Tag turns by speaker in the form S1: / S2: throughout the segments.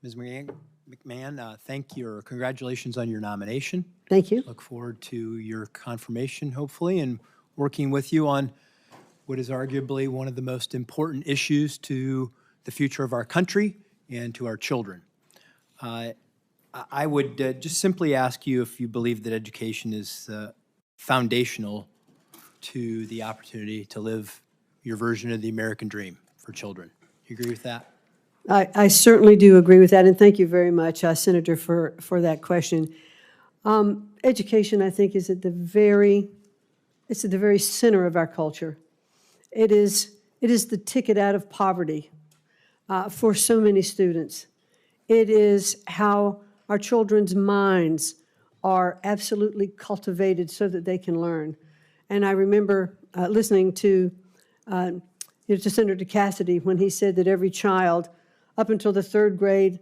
S1: Ms. McMahon, thank you, or congratulations on your nomination.
S2: Thank you.
S1: Look forward to your confirmation, hopefully, and working with you on what is arguably one of the most important issues to the future of our country and to our children. I would just simply ask you if you believe that education is foundational to the opportunity to live your version of the American dream for children. You agree with that?
S2: I certainly do agree with that, and thank you very much, Senator, for that question. Education, I think, is at the very center of our culture. It is the ticket out of poverty for so many students. It is how our children's minds are absolutely cultivated so that they can learn. And I remember listening to Senator Cassidy when he said that every child up until the third grade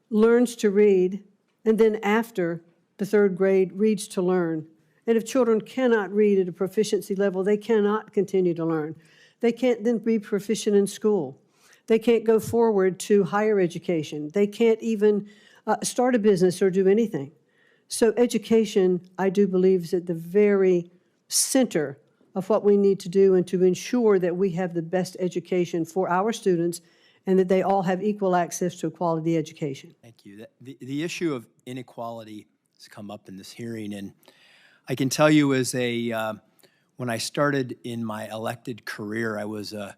S2: learns to read, and then after the third grade reads to learn. And if children cannot read at a proficiency level, they cannot continue to learn. They can't then be proficient in school. They can't go forward to higher education. They can't even start a business or do anything. So education, I do believe, is at the very center of what we need to do and to ensure that we have the best education for our students and that they all have equal access to a quality education.
S1: Thank you. The issue of inequality has come up in this hearing, and I can tell you as when I started in my elected career, I was a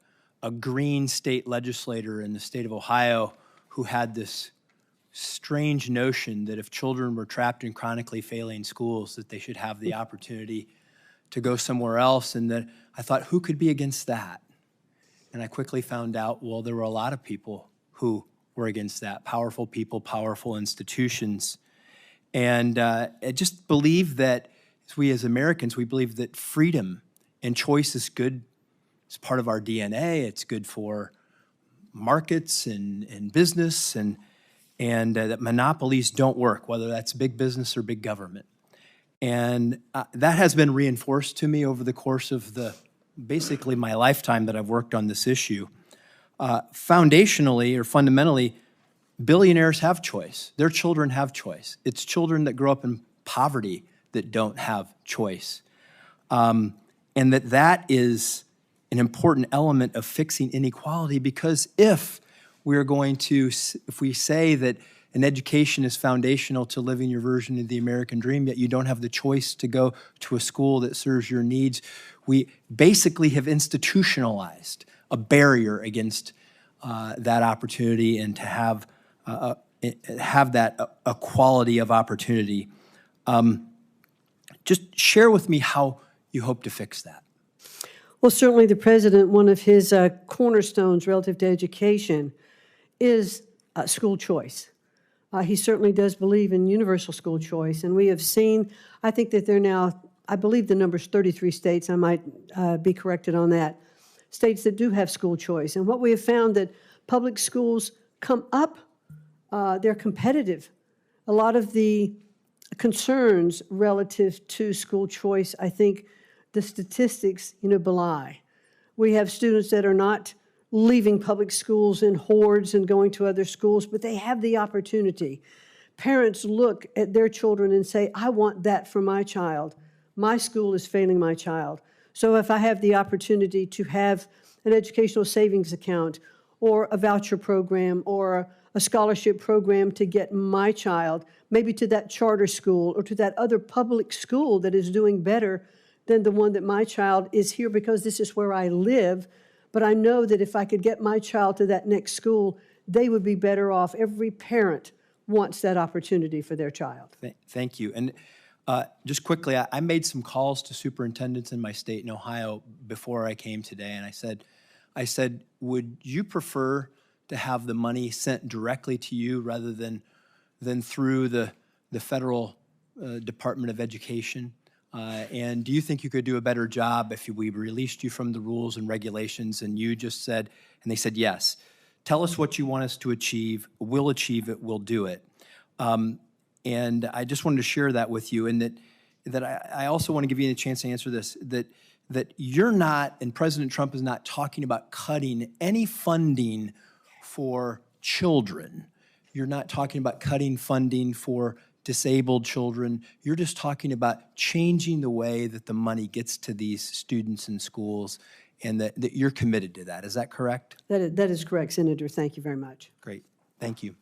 S1: green state legislator in the state of Ohio who had this strange notion that if children were trapped in chronically failing schools, that they should have the opportunity to go somewhere else, and that I thought, who could be against that? And I quickly found out, well, there were a lot of people who were against that, powerful people, powerful institutions. And I just believe that we as Americans, we believe that freedom and choice is good. It's part of our DNA. It's good for markets and business, and that monopolies don't work, whether that's big business or big government. And that has been reinforced to me over the course of basically my lifetime that I've worked on this issue. Foundationally or fundamentally, billionaires have choice. Their children have choice. It's children that grow up in poverty that don't have choice. And that is an important element of fixing inequality, because if we say that an education is foundational to living your version of the American dream, yet you don't have the choice to go to a school that serves your needs, we basically have institutionalized a barrier against that opportunity and to have that equality of opportunity. Just share with me how you hope to fix that.
S2: Well, certainly the president, one of his cornerstones relative to education is school choice. He certainly does believe in universal school choice, and we have seen, I think that there are now, I believe the number's 33 states, I might be corrected on that, states that do have school choice. And what we have found that public schools come up, they're competitive. A lot of the concerns relative to school choice, I think the statistics, belie. We have students that are not leaving public schools in hordes and going to other schools, but they have the opportunity. Parents look at their children and say, I want that for my child. My school is failing my child. So if I have the opportunity to have an educational savings account or a voucher program or a scholarship program to get my child maybe to that charter school or to that other public school that is doing better than the one that my child is here because this is where I live, but I know that if I could get my child to that next school, they would be better off. Every parent wants that opportunity for their child.
S1: Thank you. And just quickly, I made some calls to superintendents in my state in Ohio before I came today, and I said, would you prefer to have the money sent directly to you rather than through the federal Department of Education? And do you think you could do a better job if we released you from the rules and regulations and you just said, and they said, yes, tell us what you want us to achieve, we'll achieve it, we'll do it. And I just wanted to share that with you, and that I also want to give you a chance to answer this, that you're not, and President Trump is not talking about cutting any funding for children. You're not talking about cutting funding for disabled children. You're just talking about changing the way that the money gets to these students in schools, and that you're committed to that. Is that correct?
S2: That is correct, Senator. Thank you very much.
S1: Great. Thank you.